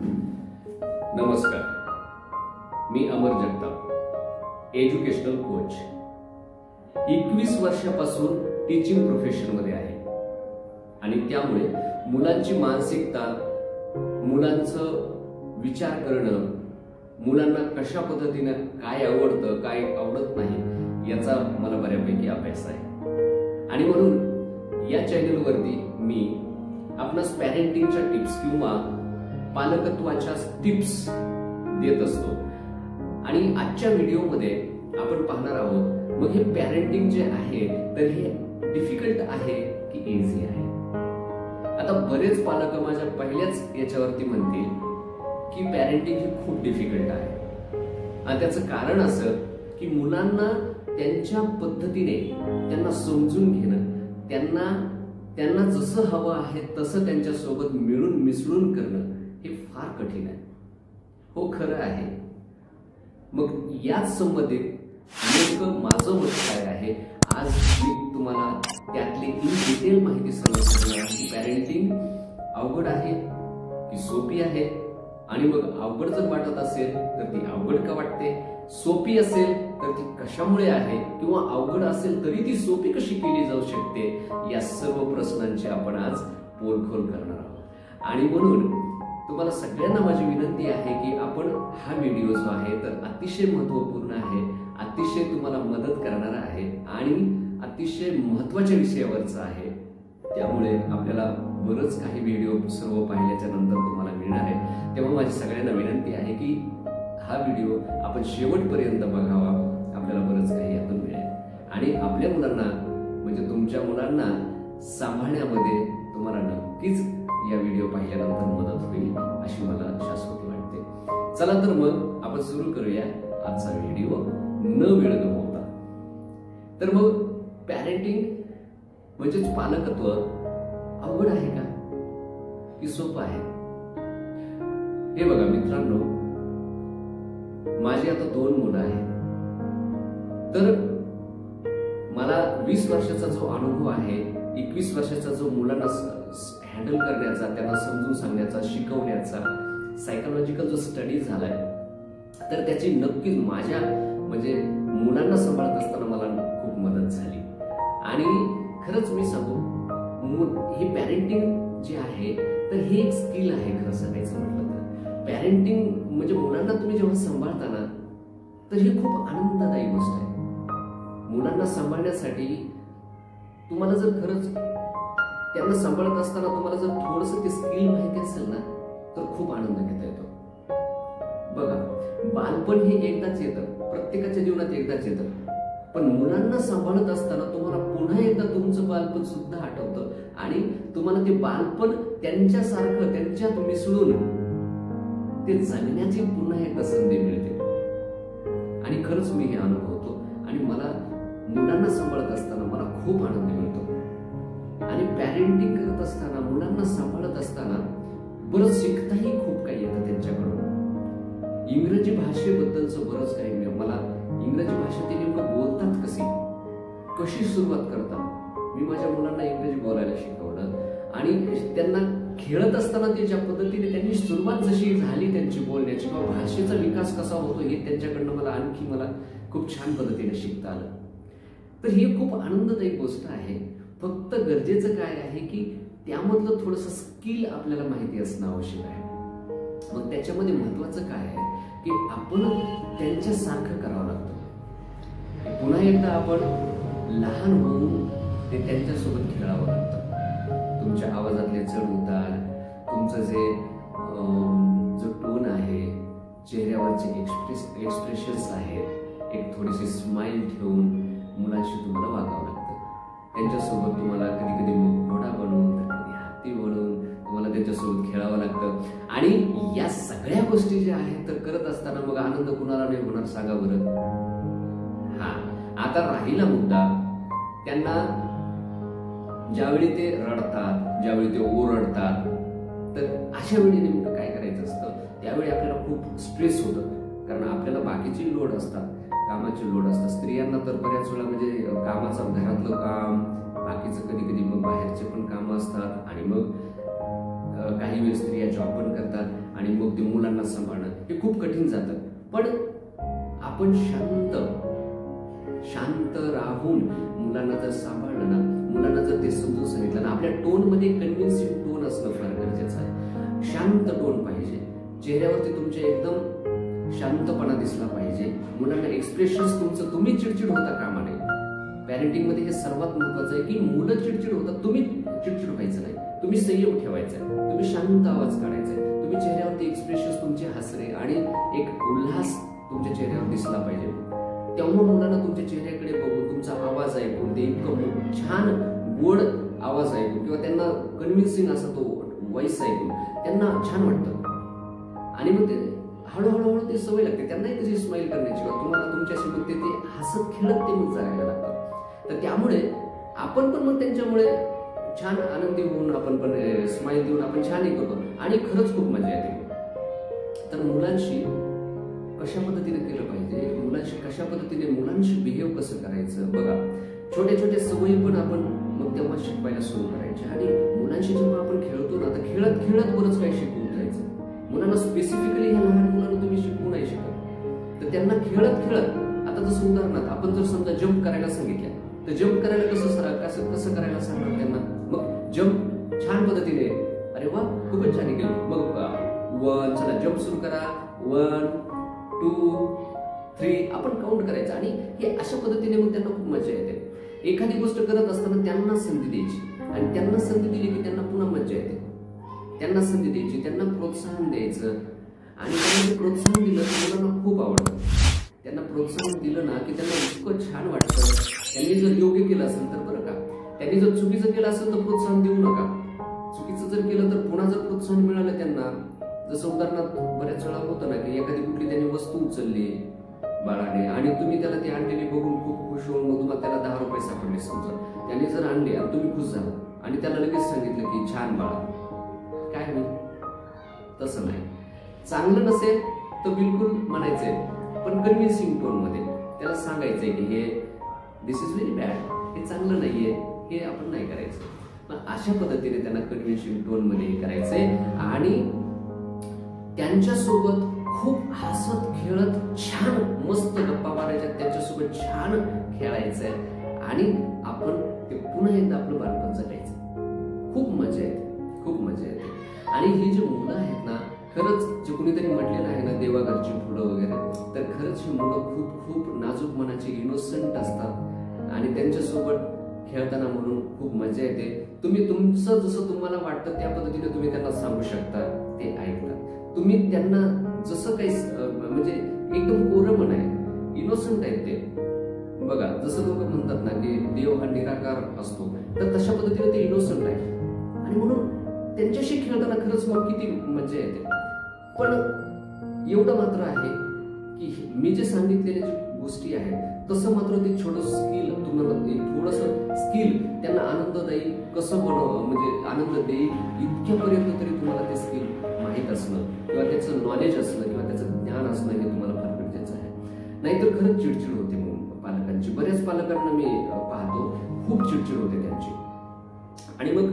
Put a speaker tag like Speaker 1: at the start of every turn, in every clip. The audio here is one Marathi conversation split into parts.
Speaker 1: नमस्कार, मी अमर जगताप, एज्युकेशनल कोच. 21 वर्षापासून टीचिंग प्रोफेशन मध्ये आहे आणि त्यामुळे मुलांची मानसिकता, मुलांचं विचार करणं, मुलांना कशा पद्धतीने काय आवडतं काय आवडत नाही याचा मला बऱ्यापैकी अभ्यास आहे. आणि म्हणून या चॅनलवरती मी आपणास पॅरेंटिंगच्या टिप्स किंवा पालकत्वाच्या टिप्स देत असतो. आणि आजच्या व्हिडिओमध्ये आपण पाहणार आहोत मग हे पॅरेंटिंग जे आहे तर हे डिफिकल्ट आहे की इझी आहे. आता बरेच पालक माझ्या पहिल्याच याच्यावरती म्हणतील की पॅरेंटिंग हे खूप डिफिकल्ट आहे. आणि त्याचं कारण असं की मुलांना त्यांच्या पद्धतीने त्यांना समजून घेणं, त्यांना जसं हवं आहे तसं त्यांच्यासोबत मिळून मिसळून करणं हे फार कठीण आहे. हो, खरं आहे. मग याच संबंधित नेमकं माझं मत काय आहे आज मी तुम्हाला त्यातली इन डिटेल माहिती सांगणार आहे की पॅरेंटिंग अवघड आहे की सोपी आहे. आणि मग अवघड जर वाटत असेल तर ती अवघड का वाटते, सोपी असेल तर ती कशामुळे आहे, किंवा अवघड असेल तरी ती सोपी कशी केली जाऊ शकते, या सर्व प्रश्नांची आपण आज पोलखोल करणार आहोत. आणि म्हणून तुम्हाला सगळ्यांना माझी विनंती आहे की आपण हा व्हिडिओ जो आहे तर अतिशय महत्त्वपूर्ण आहे, अतिशय तुम्हाला मदत करणारा आहे आणि अतिशय महत्त्वाच्या विषयावरचा आहे. त्यामुळे आपल्याला बरंच काही व्हिडिओ सर्व पाहिल्याच्या नंतर तुम्हाला मिळणार आहे. तेव्हा माझी सगळ्यांना विनंती आहे की हा व्हिडिओ आपण शेवटपर्यंत बघावा, आपल्याला बरंच काही यातून मिळेल. आणि आपल्या मुलांना म्हणजे तुमच्या मुलांना सांभाळण्यामध्ये तुम्हाला नक्कीच या व्हिडिओ पाहिल्यानंतर मदत होईल अशी मला शाश्वती वाटते. चला तर मग आपण सुरू करूया आजचा व्हिडिओ न वेळ गमावता. तर मग पॅरेंटिंग म्हणजेच पालकत्व अवघड आहे का की सोपं आहे? हे बघा मित्रांनो, माझी आता 2 मुलं आहेत. तर मला 20 वर्षाचा जो अनुभव आहे, 21 वर्षाचा जो मुलांना हँडल करण्याचा, त्यांना समजून सांगण्याचा, शिकवण्याचा सायकोलॉजिकल जो स्टडी झालाय तर त्याची नक्कीच माझ्या म्हणजे मुलांना सांभाळत असताना मला खूप मदत झाली. आणि खरंच मी सांगू, हे पॅरेंटिंग जे आहे तर हे एक स्किल आहे. खरं सांगायचं म्हटलं तर पॅरेंटिंग म्हणजे मुलांना तुम्ही जेव्हा सांभाळताना तर ही खूप आनंददायी गोष्ट आहे. मुलांना सांभाळण्यासाठी तुम्हाला जर खरंच त्यांना सांभाळत असताना तुम्हाला जर थोडंसं ते स्किल माहिती असेल ना तर खूप आनंद घेता येतो. बघा, बालपण हे एकदाच येतं, प्रत्येकाच्या जीवनात एकदाच येतं. पण मुलांना सांभाळत असताना तुम्हाला पुन्हा एकदा तुमचं बालपण सुद्धा आठवतं आणि तुम्हाला ते बालपण त्यांच्यासारखं त्यांच्यात मिसळून ते जगण्याची पुन्हा एकदा संधी मिळते. आणि खरंच मी हे अनुभवतो आणि मला मुलांना सांभाळत असताना मला खूप आनंद मिळतो. आणि पॅरेंटिंग करत असताना, मुलांना सांभाळत असताना बरंच शिकताही खूप काही येतं त्यांच्याकडून. इंग्रजी भाषेबद्दलचं बरंच काही मला इंग्रजी भाषा ते नेमकं बोलतात कशी सुरुवात करतात. मी माझ्या मुलांना इंग्रजी बोलायला शिकवलं आणि त्यांना खेळत असताना ते ज्या पद्धतीने त्यांनी सुरुवात जशी झाली त्यांची बोलण्याची किंवा भाषेचा विकास कसा होतो हे त्यांच्याकडनं मला खूप छान पद्धतीने शिकता आलं. तर ही खूप आनंददायी गोष्ट आहे. फक्त गरजेचं काय आहे की त्यामधलं थोडंसं स्किल आपल्याला माहिती असणं आवश्यक आहे. मग त्याच्यामध्ये महत्वाचं काय आहे की आपण त्यांच्यासारखं करावं लागतं. पुन्हा एकदा आपण लहान होऊन ते त्यांच्यासोबत खेळावं लागतं. तुमच्या आवाजातले चढ उतार, तुमचं जो टोन आहे, चेहऱ्यावरचे एक्सप्रेशन्स आहेत, एक थोडीशी स्माइल ठेवून मुलांशी तुम्हाला वागावं लागतं. त्यांच्यासोबत तुम्हाला कधी कधी घोडा बनवून, कधी हत्ती बनवून तुम्हाला त्यांच्यासोबत खेळावं लागतं. आणि या सगळ्या गोष्टी ज्या आहेत तर करत असताना मग आनंद कुणाला नाही होणार सांगा बरं? आता राहिला मुद्दा, त्यांना ज्यावेळी ते रडतात, ज्यावेळी ते ओरडतात तर अशा वेळी नेमकं काय करायचं असतं, त्यावेळी आपल्याला खूप स्ट्रेस होतं. कारण आपल्याला बाकीची लोड असतात, कामाची लोड असतात. स्त्रियांना तर बऱ्याच वेळा म्हणजे कामाचं, घरातलं काम, बाकीचं कधी कधी मग बाहेरचे पण कामं असतात. आणि मग काही वेळ स्त्रिया जॉब पण करतात आणि मग ते मुलांना सांभाळणं हे खूप कठीण जातं. पण आपण शांत राहून मुलांना जर सांभाळलं ना, मुलांना जर ते समजून सांगितलं ना, आपल्या टोनमध्ये कन्व्हिन्सिंग टोन असणं फार गरजेचं आहे. शांत टोन पाहिजे, चेहऱ्यावरती तुमच्या एकदम शांतपणा दिसला पाहिजे. मुलांना एक्सप्रेशन्स तुमचं, तुम्ही चिडचिड होता कामा नये. पॅरेंटिंग मध्ये हे सर्वात महत्वाचं आहे की मुलं चिडचिड होतात, तुम्ही चिडचिड व्हायचं नाही, तुम्ही संयम ठेवायचा आहे, तुम्ही शांत आवाज काढायचा आहे, तुम्ही चेहऱ्यावरती एक्सप्रेशन्स तुमचे हसरे आणि एक उल्हास तुमच्या चेहऱ्यावर दिसला पाहिजे. तेव्हा मुलांना तुमच्या चेहऱ्याकडे बघून, तुमचा आवाज ऐकून, ते इतकं छान गोड आवाज ऐकून किंवा त्यांना कन्व्हिन्सिंग असा तो व्हॉइस ऐकून त्यांना छान वाटतं. आणि मग ते हळूहळू ते सवय लागते त्यांनाही तशी स्माईल करण्याची किंवा तुम्हाला तुमच्याशी मग ते हसत खेळत ते मग जगायला लागतात. तर त्यामुळे आपण पण मग त्यांच्यामुळे छान आनंदी होऊन आपण पण स्माईल देऊन आपण छानही करतो आणि खरंच खूप मजा येते. तर मुलांशी कशा पद्धतीने केलं पाहिजे, मुलांशी कशा पद्धतीने, मुलांशी बिहेव कसं करायचं. बघा, छोट्या छोट्या सवयी पण आपण मग तेव्हा शिकवायला सुरू करायचे. आणि मुलांशी जेव्हा आपण खेळतो ना, तर खेळत खेळत बरंच काही शिकवून जायचं. मुलांना स्पेसिफिकली ह्या लहान मुलांना तुम्ही शिकवू नाही शकत, तर त्यांना खेळत खेळत, आता जसं उदाहरणार्थ आपण जर समजा जम्प करायला सांगितलं, तर जम्प करायला कसं करायला सांगणार त्यांना. मग जम्प छान पद्धतीने, अरे वा खूपच छान केलं, मग 1 चला जम्प सुरू करा, 1 2 3 आपण काउंट करायचं. आणि हे अशा पद्धतीने मग त्यांना खूप मजा येते. एखादी गोष्ट करत असताना त्यांना संधी द्यायची आणि त्यांना संधी दिली की त्यांना पुन्हा मजा येते. त्यांना संधी द्यायची, त्यांना प्रोत्साहन द्यायचं आणि त्यांना प्रोत्साहन दिलं तर मुलांना खूप आवडतं. त्यांना प्रोत्साहन दिलं ना की त्यांना इतकं छान वाटतं. त्यांनी जर योग्य केलं असेल तर बरं का, त्यांनी जर चुकीचं केलं असेल तर प्रोत्साहन देऊ नका. चुकीचं जर केलं तर पुन्हा जर प्रोत्साहन मिळालं त्यांना, जसं उदाहरणार्थ बऱ्याच वेळा होतं ना की एखादी कुठली त्यांनी वस्तू उचलली बाळाने आणि तुम्ही त्याला ती आणलेली बघून खूप खुश होऊन मग तुम्हाला त्याला 10 रुपये सापडले समजा, त्यांनी जर आणले आणि तुम्ही खुश झाला आणि त्याला लगेच सांगितलं की छान बाळा, काय होईल? तसं नाही. चांगलं नसेल तर बिलकुल म्हणायचंय, पण कन्व्हिन्सिंग टोन मध्ये त्याला सांगायचंय की हे दिस इज व्हेरी बॅड, हे चांगलं नाहीये, हे आपण नाही करायचं. पण अशा पद्धतीने त्यांना कन्व्हिन्सिंग टोन मध्ये हे करायचंय आणि त्यांच्यासोबत खूप हसत खेळत छान मस्त गप्पा मारायच्या, त्यांच्यासोबत छान खेळायचंय आणि आपण ते पुन्हा एकदा आपलं बालपण जगायचं. खूप मजा येते, खूप मजा येते. आणि ही जी मुलं आहेत ना, खरंच जे कुणीतरी म्हटलेलं आहे ना देवाघरची फुलं वगैरे, तर खरंच ही मुलं खूप खूप नाजूक मनाची, इनोसंट असतात आणि त्यांच्यासोबत खेळताना म्हणून खूप मजा येते. तुम्ही तुमचं जसं तुम्हाला वाटतं त्या पद्धतीने तुम्ही त्यांना सांगू शकता, ते ऐकतात. तुम्ही त्यांना जसं काही म्हणजे एकदम कोरमन आहे, इनोसंट आहे ते. बघा, जसं लोक म्हणतात ना की देव हा निराकार असतो, तर तशा पद्धतीने ते इनोसंट आहे आणि म्हणून त्यांच्याशी खेळताना खरंच मग किती मजा येते. पण एवढं मात्र आहे की मी जे सांगितलेले जे गोष्टी आहेत तसं मात्र ते छोटं स्किल तुम्हाला, थोडंसं स्किल त्यांना आनंददायी कसं म्हणजे आनंद देईल इतक्यापर्यंत तरी तुम्हाला ते स्किल माहीत असणं किंवा त्याचं नॉलेज असणं किंवा त्याचं ज्ञान असणं हे तुम्हाला फार गरजेचं आहे. नाहीतर खरंच चिडचिड होते मग पालकांची. बऱ्याच पालकांना मी पाहतो खूप चिडचिड होते त्यांची. आणि मग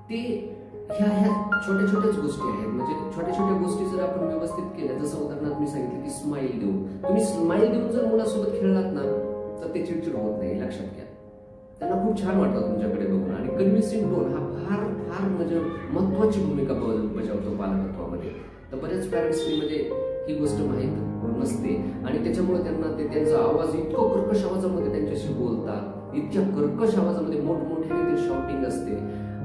Speaker 1: ते ह्या छोट्या छोट्याच गोष्टी आहेत. म्हणजे छोट्या छोट्या गोष्टी जर आपण व्यवस्थित केल्या, जसं उदाहरणार्थ मी सांगितलं की स्माईल देऊन, तुम्ही स्माईल देऊन जर मुलासोबत खेळलात ना तर ते चिडचिड होत नाही, लक्षात घ्या. त्यांना खूप छान वाटतं तुमच्याकडे बघून. आणि कन्व्हिन्सिंग टोन हा फार फार म्हणजे महत्वाची भूमिका बजावतो पालकत्वामध्ये. तर बऱ्याच पॅरेंट्सनी म्हणजे ही गोष्ट माहीत नसते आणि त्याच्यामुळे त्यांना त्यांचा आवाज इतकं कर्कश आवाजामध्ये त्यांच्याशी बोलतात, इतक्या कर्कश आवाजामध्ये मोठमोठ्याने ते शॉटिंग असते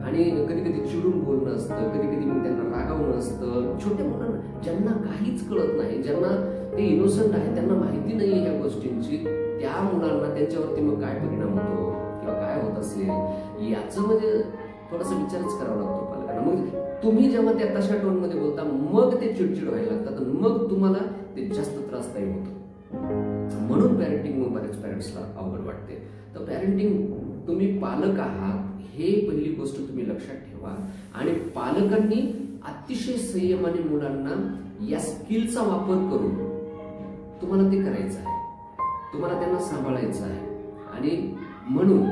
Speaker 1: आणि कधी कधी चिडून बोलणं असतं, कधी कधी मग त्यांना रागावणं असतं. छोट्या मुलांना ज्यांना काहीच कळत नाही, ज्यांना ते इनोसंट आहे, त्यांना माहिती नाही ह्या गोष्टींची, त्या मुलांना त्यांच्यावरती मग काय परिणाम होतो किंवा काय होत असेल याचं म्हणजे थोडासा विचारच करावा लागतो पालकांना. मग तुम्ही जेव्हा त्या तशा टोन मध्ये बोलता मग ते चिडचिड व्हायला लागतात, मग तुम्हाला ते जास्त त्रासदायी होतं. म्हणून पॅरेंटिंग मग बऱ्याच पॅरेंट्सला अवघड वाटते. तर पॅरेंटिंग, तुम्ही पालक आहात हे पहिली गोष्ट तुम्ही लक्षात ठेवा आणि पालकांनी अतिशय संयमाने मुलांना या स्किलचा वापर करून तुम्हाला ते करायचं आहे, तुम्हाला त्यांना सांभाळायचं आहे. आणि म्हणून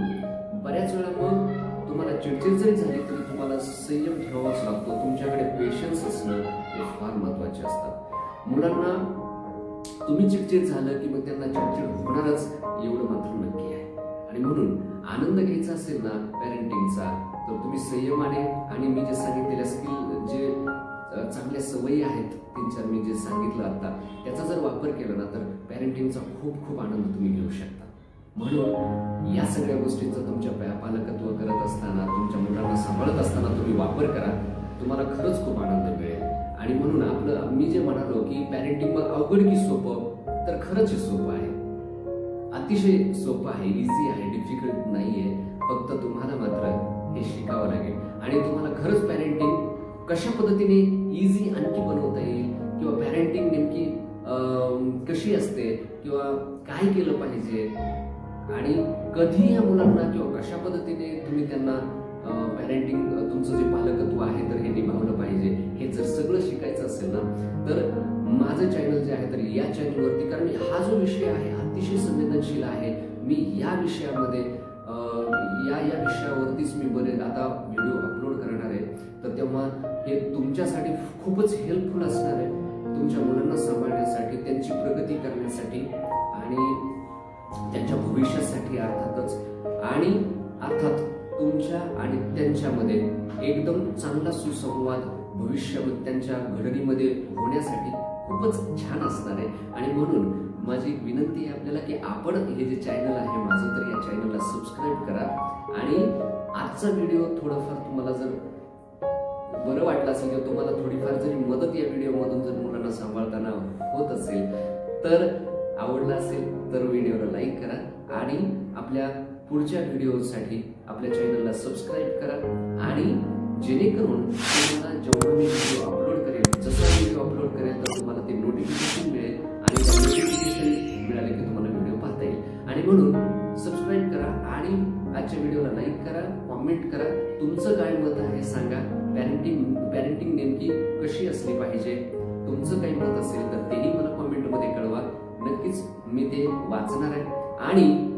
Speaker 1: बऱ्याच वेळा मग तुम्हाला चिडचिड जरी झाली तरी तुम्हाला संयम ठेवावाच लागतो. तुमच्याकडे पेशन्स असणं हे फार महत्त्वाचं मुलांना तुम्ही चिडचिड झालं की मग त्यांना चिडचिड होणारच, एवढं मात्र नक्की आहे. आणि म्हणून आनंद घ्यायचा असेल ना पॅरेंटिंगचा, तर तुम्ही संयमाने आणि मी जे सांगितलेल्या स्किल, जे चांगल्या सवयी आहेत 3-4 मी जे सांगितलं आता, त्याचा जर वापर केला ना तर पॅरेंटिंगचा खूप खूप आनंद तुम्ही घेऊ शकता. म्हणून या सगळ्या गोष्टींचा तुमच्या पालकत्व करत असताना, तुमच्या मुलांना सांभाळत असताना तुम्ही वापर करा, तुम्हाला खरंच खूप आनंद मिळेल. आणि म्हणून आपलं मी जे म्हणालो की पॅरेंटिंग मग अवघड की सोपं, तर खरंच हे सोपं आहे, अतिशय सोपं आहे, इझी आहे, डिफिकल्ट नाहीये. फक्त तुम्हाला मात्र हे शिकावं लागेल. आणि तुम्हाला खरंच पॅरेंटिंग कशा पद्धतीने इझी आणखी बनवता येईल, किंवा पॅरेंटिंग नेमकी कशी असते, किंवा काय केलं पाहिजे, आणि कधी या मुलांना किंवा कशा पद्धतीने तुम्ही त्यांना पॅरेंटिंग, तुमचं जे पालकत्व आहे तर हे निभावलं पाहिजे, हे जर सगळं शिकायचं असेल ना, तर माझं चॅनल जे आहे तर या चॅनलवरती, कारण हा जो विषय आहे अतिशय संवेदनशील आहे, मी या विषयामध्ये या विषयावरतीच मी बरेच आता व्हिडिओ अपलोड करणार आहे. तर तेव्हा हे तुमच्यासाठी खूपच हेल्पफुल असणार आहे, तुमच्या मुलांना सांभाळण्यासाठी, त्यांची प्रगती करण्यासाठी आणि त्यांच्या भविष्यासाठी अर्थातच. आणि अर्थात तुमच्या आणि त्यांच्यामध्ये एकदम चांगला सुसंवाद भविष्यामध्ये त्यांच्या घडणीमध्ये होण्यासाठी खूपच छान असणार आहे. आणि म्हणून माझी एक विनंती आहे आपल्याला की आपण हे जे चॅनल आहे माझं, तर या चॅनलला सबस्क्राईब करा. आणि आजचा व्हिडिओ थोडंफार तुम्हाला जर बरं वाटलं असेल, किंवा तुम्हाला थोडीफार जरी मदत या व्हिडिओमधून जर मुलांना सांभाळताना होत असेल, तर आवडला असेल तर व्हिडिओला लाईक करा. आणि आपल्या पुढच्या व्हिडिओसाठी आपल्या चॅनलला सबस्क्राईब करा. आणि जेणेकरून तुम्हाला जेव्हा मी व्हिडिओ अपलोड करेल, जसा व्हिडिओ अपलोड करेल तर तुम्हाला ते नोटिफिकेशन मिळेल, आणि त्या नोटिफिकेशन मिळाले की तुम्हाला व्हिडिओ पाहता येईल. आणि म्हणून सबस्क्राईब करा आणि आजच्या व्हिडिओला लाईक करा, कॉमेंट करा, तुमचं काय मत आहे सांगा. पॅरेंटिंग नेमकी कशी असली पाहिजे, तुमचं काही मत असेल तर तेही मला कॉमेंटमध्ये कळवा. नक्कीच मी ते वाचणार आहे. आणि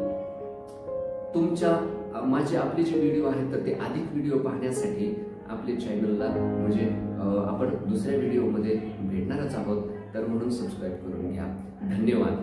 Speaker 1: आपले जे व्हिडिओ आहेत तर ते अधिक व्हिडिओ पाहण्यासाठी आपल्या चॅनलला म्हणजे आपण दुसऱ्या व्हिडिओमध्ये भेटणारच आहोत, तर म्हणून सबस्क्राईब करून घ्या. धन्यवाद.